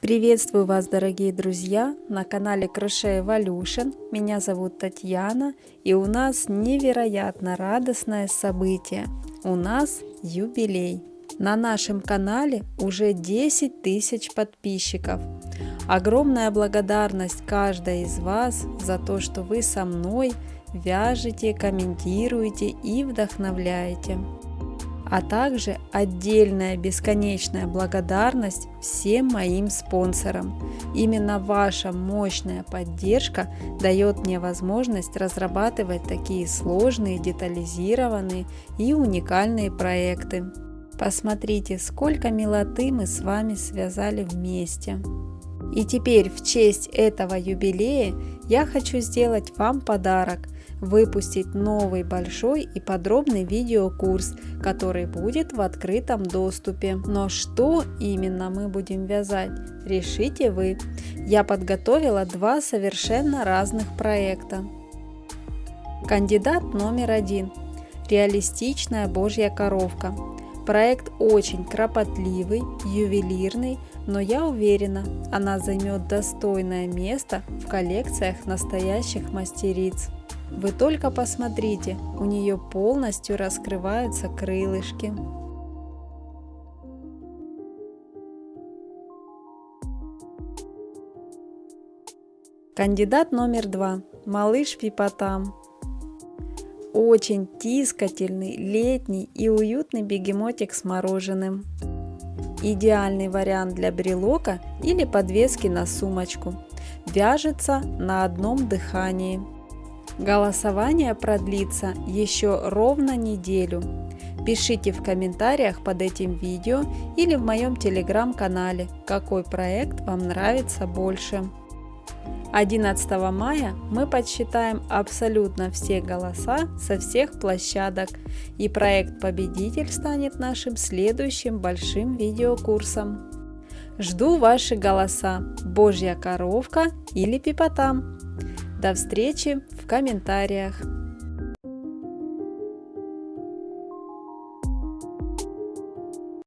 Приветствую вас, дорогие друзья, на канале Crochet Evolution. Меня зовут Татьяна, и у нас невероятно радостное событие. У нас юбилей. На нашем канале уже 10 тысяч подписчиков. Огромная благодарность каждой из вас за то, что вы со мной вяжете, комментируете и вдохновляете. А также отдельная бесконечная благодарность всем моим спонсорам. Именно ваша мощная поддержка дает мне возможность разрабатывать такие сложные, детализированные и уникальные проекты. Посмотрите, сколько милоты мы с вами связали вместе. И теперь в честь этого юбилея я хочу сделать вам подарок. Выпустить новый большой и подробный видеокурс, который будет в открытом доступе. Но что именно мы будем вязать, решите вы. Я подготовила два совершенно разных проекта. Кандидат номер 1. Реалистичная Божья коровка. Проект очень кропотливый, ювелирный, но я уверена, она займет достойное место в коллекциях настоящих мастериц. Вы только посмотрите, у нее полностью раскрываются крылышки. Кандидат номер 2. Малыш Пипотам. Очень тискательный, летний и уютный бегемотик с мороженым. Идеальный вариант для брелока или подвески на сумочку. Вяжется на одном дыхании. Голосование продлится еще ровно неделю. Пишите в комментариях под этим видео или в моем телеграм-канале, какой проект вам нравится больше. 11 мая мы подсчитаем абсолютно все голоса со всех площадок, и проект «Победитель» станет нашим следующим большим видеокурсом. Жду ваши голоса: Божья коровка или Пипотам. До встречи в комментариях.